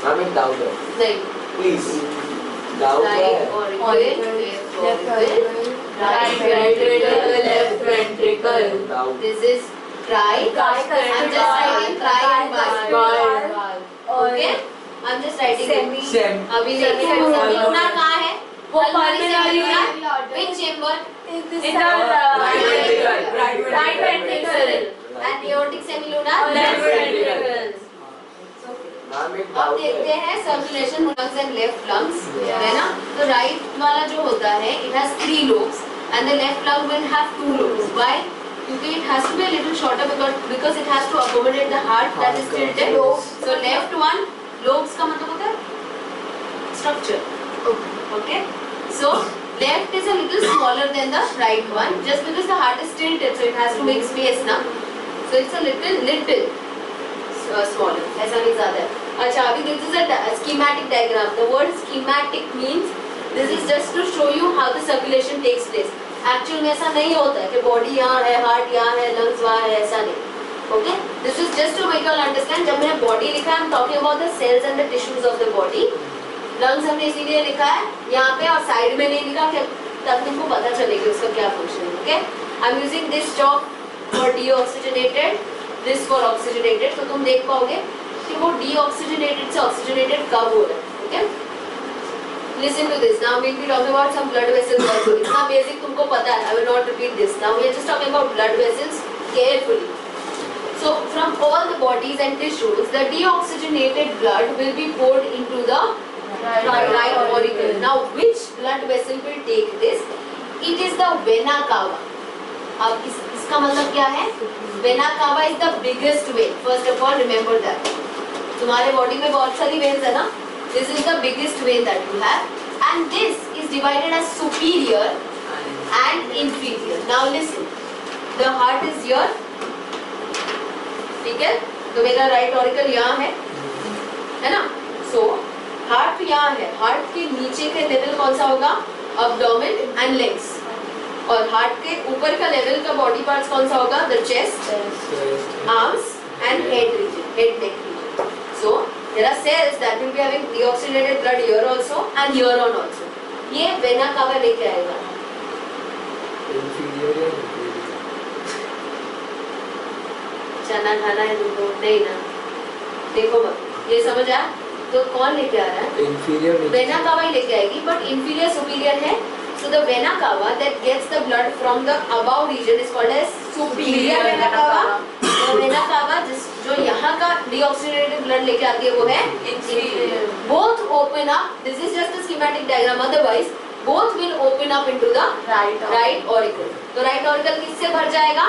Ma'am एक doubt है नहीं प्लीज डाउट है right auricle right ventricle left ventricle this is try I'm just writing try and valve okay I'm just writing same अभी देखिए semilunar कहाँ है वो pulmonary which chamber in the right ventricle and aortic semilunar left ventricle. Ma'am एक अब doubt देखते है हैं circulation lungs and left lungs है ना। तो राइट वाला जो होता है it has 3 lobes and the left lung will have 2 lobes. Why? क्योंकि it has to be a little shorter because it has to accommodate the heart that is tilted. So left one lobes का मतलब होता है structure. Okay. So left is a little smaller than the right one just because the heart is tilted so it has to make space ना. So it's a little smaller. ऐसा नहीं ज़्यादा है. अच्छा अभी this is a schematic diagram. The word schematic means this is just to show you how the circulation takes place. Actual में ऐसा नहीं होता है कि body यहाँ है, heart यहाँ है, lungs वहाँ है, ऐसा नहीं. Okay? This is just to make you all understand. जब मैंने body लिखा है, I'm talking about the cells and the tissues of the body. Lungs हमने इसीलिए लिखा है यहाँ पे और साइड में नहीं लिखा कि तब तुमको पता चले कि उसका क्या फंक्शन है. Okay? I'm using this chalk for deoxygenated, this for oxygenated. तो तुम देख पाओगे कि वो deoxygenated से oxygenated कब हो रहा है. Okay? Listen to this. Now we'll be talking about some blood vessels also. इतना basic तुमको पता है. I will not repeat this. Now we are just talking about blood vessels carefully. So from all the bodies and tissues, the deoxygenated blood will be poured into the right auricle. Now which blood vessel will take this? It is the vena cava. अब इसका मतलब क्या है? Vena cava is the biggest vein. First of all, remember that. तुम्हारे body में बहुत सारी veins है ना? This is the biggest vein that you have, and this is divided as superior and inferior. Now listen. The heart is here. ठीक है? तो मेरा right auricle यहाँ है ना? So हार्ट यहाँ है. हार्ट के नीचे के लेवल कौन सा होगा? Abdomen and legs. और हार्ट के ऊपर का लेवल का बॉडी पार्ट्स कौन सा होगा? The chest, arms and head region, head neck region. So there are cells that will be having deoxygenated blood here also and here on also. ये vena cava लेके आएगा. चना खाना है तुमको? नहीं ना. देखो मत. ये समझ आया? तो कौन लेके आ रहा है? इंफीरियर वेना कावा ही लेके आएगी, बट इंफीरियर सुपीरियर है. So the vena cava that gets the blood from the above region is called as superior vena cava. The vena cava जो यहाँ का deoxygenated blood लेके आती है वो है inferior. Both open up. This is just a schematic diagram. Otherwise, both will open up into the right auricle. तो right auricle किससे भर जाएगा?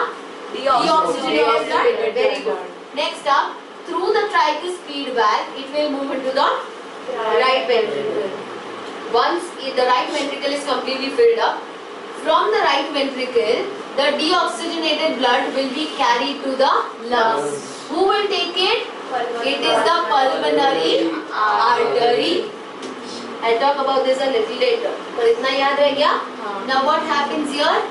Deoxygenated blood. Very good. Next up, through the tricuspid valve, it will move into the right ventricle. Once the right ventricle is completely filled up, from the right ventricle, the deoxygenated blood will be carried to the lungs. Who will take it? It is the pulmonary artery. I'll talk about this a little later. पर इतना याद रह गया? Now what happens here?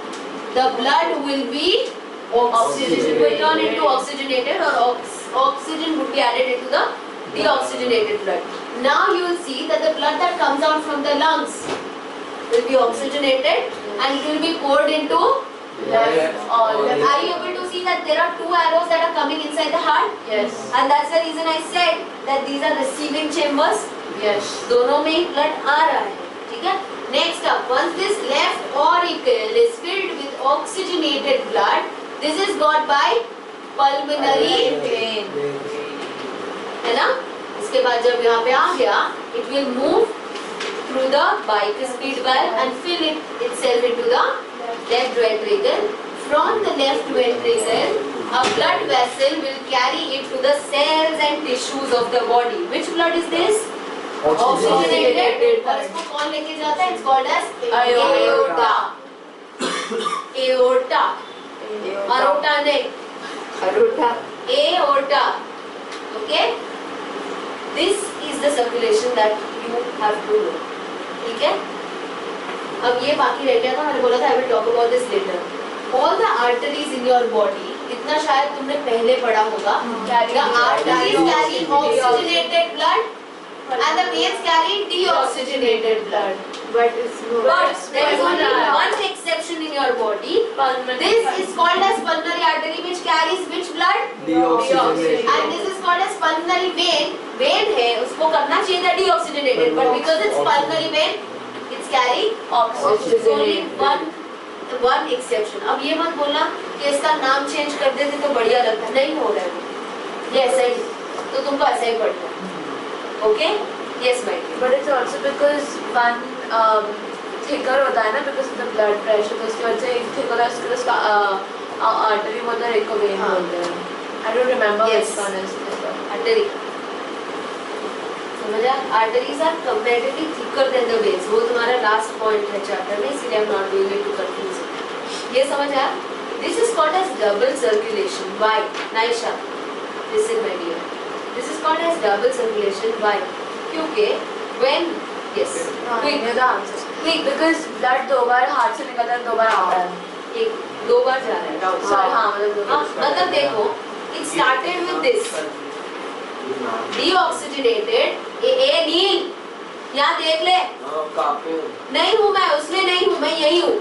The blood will be oxygen will turn into oxygenated or oxygen would be added into the deoxygenated blood. Now you will see that the blood that comes out from the lungs will be oxygenated and it will be poured into left. Are you able to see that there are 2 arrows that are coming inside the heart? Yes. And that's the reason I said that these are receiving chambers. Yes. दोनों में ही blood आ रहा है. ठीक है? Next up, once this left auricle is filled with oxygenated blood, this is got by pulmonary vein. है ना? इसके बाद जब यहाँ पे आ गया, it will move through the bicuspid valve and fill itself into the left ventricle. From the left ventricle, a blood vessel will carry it to the cells and tissues of the body. Which blood is this? Oxygenated. और इसको कौन लेके जाता है? It's called as aorta. Aorta. Aorta नहीं. Aorta. Okay? This is the circulation that you have to know. ठीक है? अब ये बाकी रह गया था. मैंने बोला था I will talk about this later. All the arteries in your body, इतना शायद तुमने पहले पढ़ा होगा. The arteries carry oxygenated blood and the veins carry deoxygenated blood. But it's no. But there is only pulmonary. one exception in your body. Pulmonary. This is called as pulmonary artery, which carries which blood? Deoxygenated. And this is called as pulmonary vein. Vein है, उसको करना चाहिए था deoxygenated, but because it's pulmonary vein, it's carry oxygen. It's only one exception. अब ये मत बोलना कि इसका नाम चेंज कर देते तो बढ़िया लगता, नहीं हो रहा है ये ऐसा ही, तो तुमको ऐसा ही पढ़ना है. Okay? Yes, my dear. But it's also because one thicker होता है ना, because of the blood pressure, तो उसकी वजह से एक thick होता है, उसका artery बोलते हैं, एक को vein बोलते हैं. I don't remember Yes. which one is this one. Artery. समझा? Arteries are comparatively thicker than the veins. वो तुम्हारा last point है chapter में, इसलिए I'm not going to confuse it. ये समझ आया? This is called as double circulation. Why? Naisha, listen my dear. This is called as double circulation. Why? क्योंकि when yes, quick, The answer. quick, Because blood दो बार हाथ से निकलता है, दो बार आता है. एक दो बार जा रहा है round. Sorry, हाँ मतलब दो हाँ, बार. मतलब देखो, it started with this. Deoxygenated. ए नील, यहाँ देख ले. काफी नहीं हूँ मैं, उसमें नहीं हूँ, मैं यही हूँ.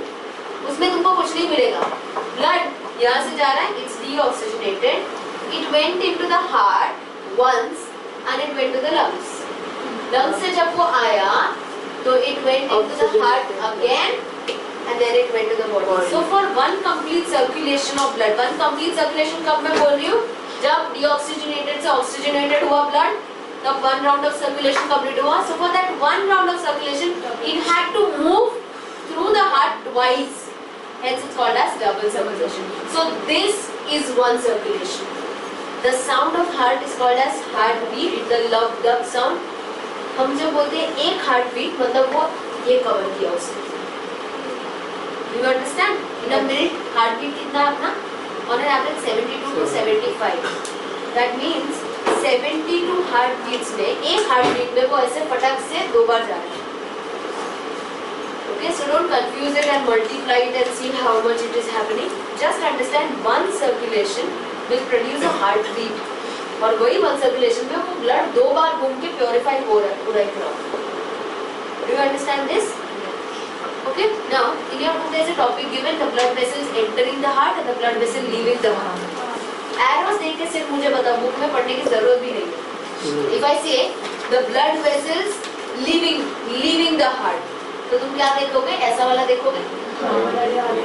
उसमें तुमको कुछ नहीं मिलेगा. Blood यहाँ से जा रहा है, it's deoxygenated. It went into the heart once and it went to the lungs. Lungs से जब वो आया, तो it went into the heart again and then it went to the body. So for one complete circulation of blood, one complete circulation कब मैं बोल रही हूँ? जब deoxygenated से oxygenated हुआ blood, तब one round of circulation complete हुआ. So for that one round of circulation, it had to move through the heart twice. Hence it's called as double circulation. So this is one circulation. The sound of heart is called as heartbeat. The love sound. हम जब बोलते हैं एक heartbeat, मतलब वो ये cover किया उसने. Do you understand? In a minute, heartbeat कितना है अपना? On an average 72 to 75. That means 72 heartbeats में एक heartbeat में वो ऐसे फटक से दो बार जा रहा है. Okay, so don't confuse it and multiply it and see how much it is happening. Just understand one circulation will produce a heartbeat. और वही one circulation में वो blood दो बार घूम के purify हो रहा है पूरा एक round. Do you understand this? Okay. Now in your book there is a topic given: the blood vessels entering the heart and the blood vessel leaving the heart. Arrows देख के सिर्फ मुझे बता, बुक में पढ़ने की जरूरत भी नहीं है. If I say the blood vessels leaving the heart, तो तुम क्या देखोगे? ऐसा वाला देखोगे?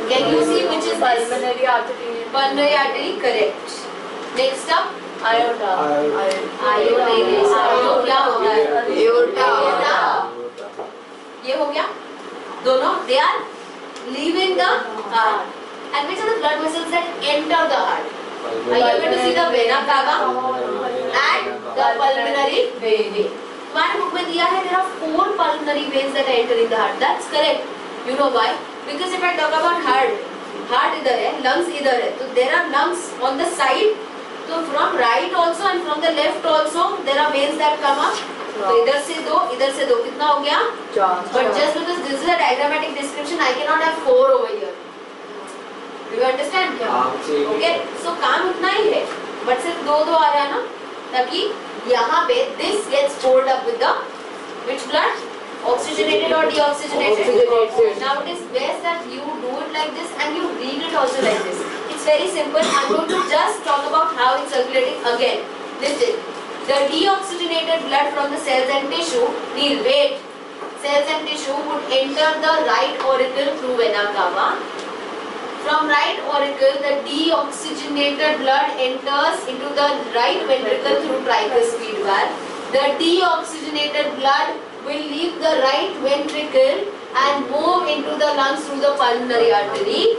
Can you see which is this? Pulmonary artery. Pulmonary artery, correct. Next up, Aorta. आयो नहीं ले सकते. क्या होता है? Aorta. ये हो गया. दोनों they are leaving the heart. And which are the blood vessels that enter the heart? Are you able to see the vena cava and the pulmonary vein? हमारे बुक में दिया है there are 4 pulmonary veins that are entering the heart. That's correct. You know why? Because if I talk about heart इधर है, lungs इधर है, तो there are lungs on the side. So from right also and from the left also there are veins that come up. तो इधर से दो, कितना हो गया? But just because this is a diagrammatic description, I cannot have 4 over here. Do you understand? Okay. So काम उतना ही है, but सिर्फ दो आ रहा है ना, ताकि यहाँ पे this gets poured up with the which blood? Oxygenated or deoxygenated? Oxygenated. Now it is best that you do it like this and you read it also like this. It's very simple. I'm going to just talk about how it's circulating again. Listen. The deoxygenated blood from the cells and tissue, Neil, wait. Cells and tissue would enter the right auricle through vena cava. From right auricle, the deoxygenated blood enters into the right ventricle through tricuspid valve. The deoxygenated blood will leave the right ventricle and move into the lungs through the pulmonary artery.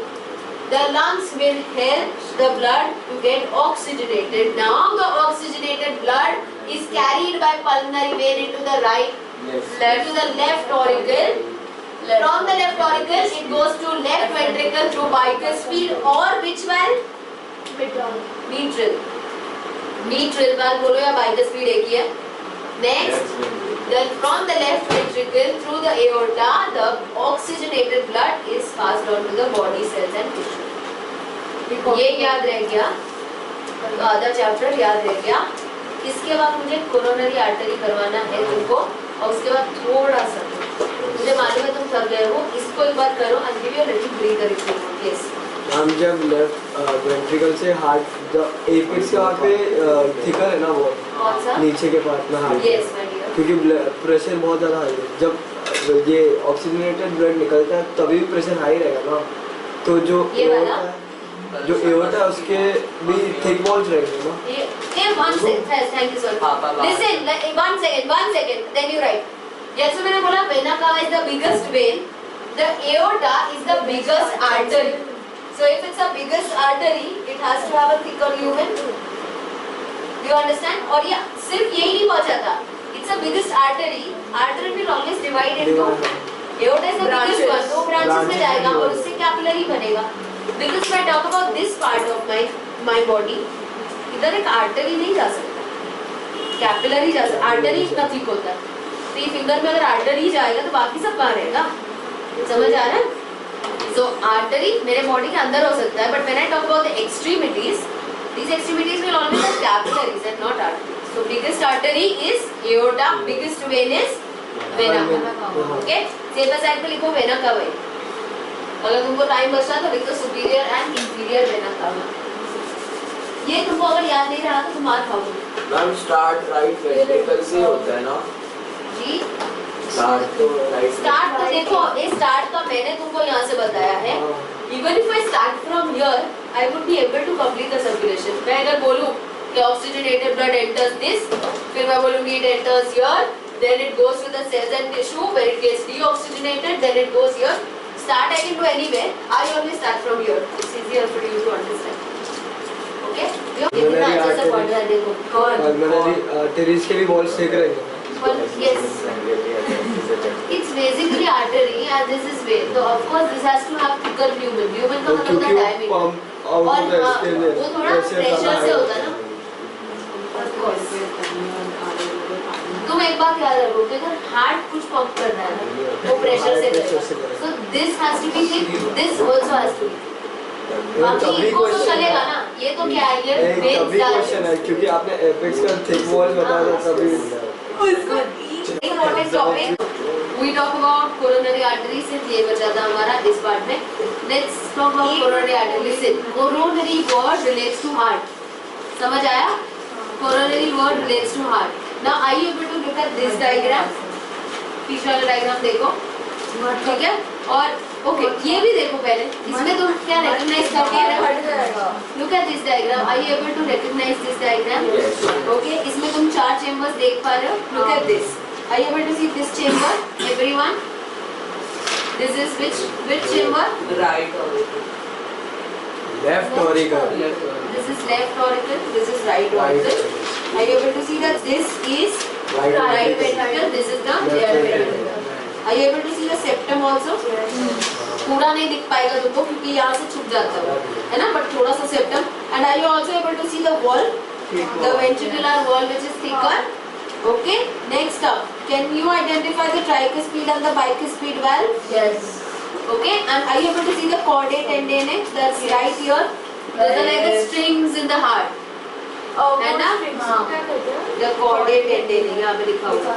The lungs will help the blood to get oxygenated. Now the oxygenated blood is carried by pulmonary vein into the right, into the left auricle. From the left auricle, it goes to left ventricle through bicuspid or which valve? Mitral. Mitral valve बोलो या bicuspid एक ही है. Next, from the left ventricle through the aorta, the oxygenated blood is passed on to the body cells and tissue. ये याद रह गया, तो आधा चैप्टर याद रह गया. इसके बाद मुझे कोरोनरी आर्टरी करवाना है तुमको, और उसके बाद थोड़ा सा मुझे मालूम है तुम थक गए हो, इसको एक बार करो and give you a little breather if you want. Yes. हम जब लेफ्ट वेंट्रिकल से हार्ट एपेक्स के वहाँ पे थिकर है ना वो कौन सा? नीचे के पार्ट में हार्ट, Yes, my dear. क्योंकि प्रेशर बहुत ज़्यादा हाई है, जब ये ऑक्सीजनेटेड ब्लड निकलता है तभी भी प्रेशर हाई रहेगा ना, तो जो ये वाला? जो एओर्टा है उसके भी थिक वॉल्स रहेंगे ना. One second. Yes, thank you sir. Listen, one second. Then you write. जैसे मैंने बोला vena cava is the biggest vein. The aorta is the biggest artery. So if it's the biggest artery, it has to have a thicker lumen. Do you understand? और ये सिर्फ यही नहीं पहुंचा था. It's the biggest artery. Artery will always divide into. Aorta is the biggest one. दो branches में जाएगा और उससे capillary बनेगा. Because if I talk about this part of my body, इधर एक artery नहीं जा सकता. Capillary जा सकता. Artery इतना thick होता है. तो ये फिंगर में अगर आर्टरी जाएगा तो बाकी सब कहाँ रहेगा? समझ आ रहा है? So artery मेरे बॉडी के अंदर हो सकता है, but when I talk about the extremities, these extremities will always have capillaries and not arteries. So biggest artery is aorta, biggest vein is vena cava. Okay? Shaper side पे लिखो vena cava. अगर तुमको time बचता तो लिखो superior and inferior vena cava. ये तुमको अगर याद नहीं रहा तो तुम मार खाओगे. मैम स्टार्ट राइट वेंट्रिकल से होता है ना. जी स्टार्ट तो राइट. स्टार्ट तो देखो, ये स्टार्ट का मैंने तुमको यहाँ से बताया है. Even if I start from here, I would be able to complete the circulation. मैं अगर बोलूँ कि oxygenated blood enters this, फिर मैं बोलूँगी it enters here, then it goes to the cells and tissue where it gets deoxygenated, then it goes here. Start I can do anywhere. I always start from here. It's easier for you to understand. Okay? ये कितना अच्छे से पढ़ रहा है देखो. Pulmonary arteries के भी वॉल्स थिक रहेंगे. Yes. It's basically artery and this is vein. So of course this has to have thicker lumen. Lumen का मतलब होता है diameter. पंप आउट और होता है इसके लिए. वो थोड़ा प्रेशर से होता है ना. Of course. तुम एक बात याद रखो कि अगर हार्ट कुछ पंप कर रहा है ना वो प्रेशर से करेगा. So this has to be thick. This also has to be thick. बाकी इनको तो चलेगा ना. ये तो क्या है ये veins तभी क्वेश्चन है क्योंकि आपने एपेक्स का थिक वॉल बताया था तभी. Important topic. We talk about coronary artery. सिर्फ ये बचा था हमारा इस पार्ट में. Let's talk about coronary artery. Listen, coronary word relates to heart. समझ आया? Coronary word relates to heart. Now are you able to look at this diagram? पीछे वाला diagram देखो. ठीक है? और ओके ये भी देखो पहले. इसमें तुम क्या recognize करके रहे? Look at this diagram. Are you able to recognize this diagram? Okay. इसमें तुम 4 chambers देख पा रहे हो. Look at this. Are you able to see this chamber? Everyone? This is which chamber? Right और left auricle. This is left auricle. This is right auricle. Are you able to see that this is right ventricle? This is the left ventricle. Are you able to see the septum also? पूरा नहीं दिख पाएगा तुमको क्योंकि यहाँ से छुप जाता है ना, but थोड़ा सा septum. And are you also able to see the wall? The ventricular wall which is thicker. Okay. Next up, can you identify the tricuspid and the bicuspid valve? Yes. Okay. And are you able to see the caudate tendon? That's right here. Those are like the strings in the heart. है ना? The caudate tendon यहाँ पे लिखा हुआ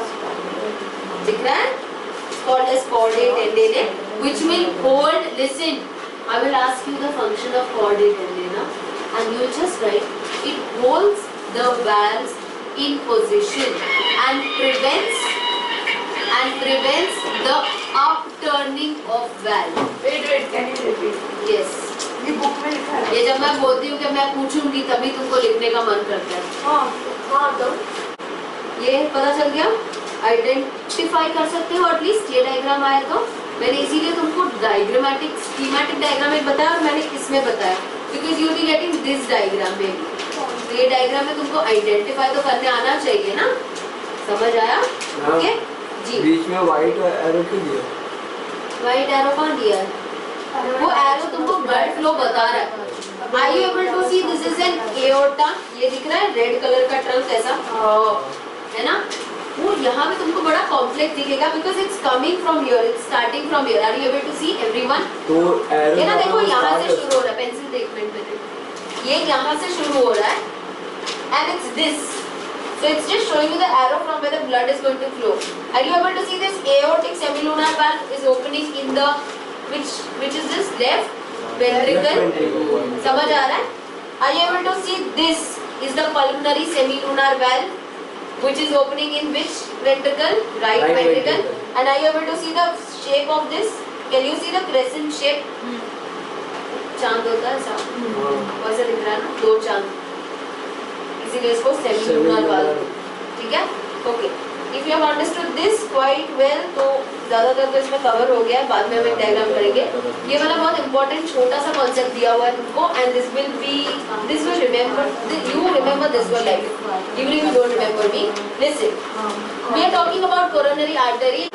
दिख रहा है? Called as caudate tendon, which will hold. Listen, I will ask you the function of caudate tendon, and you will just write. It holds the valves in position and prevents the upturning of valve. Wait, can you repeat? Yes. ये book में लिखा है. ये जब मैं बोलती हूँ कि मैं पूछूंगी तभी तुमको लिखने का मन करता है. हाँ तो ये पता चल गया? आइडेंटिफाई कर सकते हो एटलीस्ट. ये डायग्राम आया तो मैंने इसीलिए तुमको डायग्रामेटिक स्कीमेटिक डायग्राम एक बताया और मैंने इसमें बताया because you will be getting this diagram में. तो ये डायग्राम में तुमको आइडेंटिफाई तो करने आना चाहिए ना. समझ आया? ओके जी. बीच में व्हाइट एरो क्यों दिया? व्हाइट एरो कौन दिया है? वो एरो तुमको ब्लड फ्लो बता रहा है. Are you able to see this is an aorta? ये दिख रहा है रेड कलर का ट्रंक ऐसा है ना. वो यहाँ पे तुमको बड़ा कॉम्प्लेक्स दिखेगा because it's coming from here, it's starting from here. Are you able to see everyone? तो एरो ये ना देखो यहाँ से शुरू हो रहा है. पेंसिल ट्रीटमेंट में ये यहाँ से शुरू हो रहा है and it's this. So it's just showing you the arrow from where the blood is going to flow. Are you able to see this aortic semilunar valve is opening in the which is this left ventricle? समझ आ रहा है? Are you able to see this is the pulmonary semilunar valve which is opening in which ventricle? Right ventricle. And are you able to see the shape of this? Can you see the crescent shape? चांद होता है ऐसा, वैसे दिख रहा है ना, 2 चांद, इसीलिए इसको सेमिलुनर वाल्व, ठीक है? Okay, if you have understood this quite well, तो ज्यादातर तो इसमें कवर हो गया है, बाद में हम एक डायग्राम करेंगे. ये वाला बहुत इंपॉर्टेंट छोटा सा कॉन्सेप्ट दिया हुआ है तुमको, and this will remember, you remember this for life, even if you don't remember me. Listen, we are talking about coronary artery.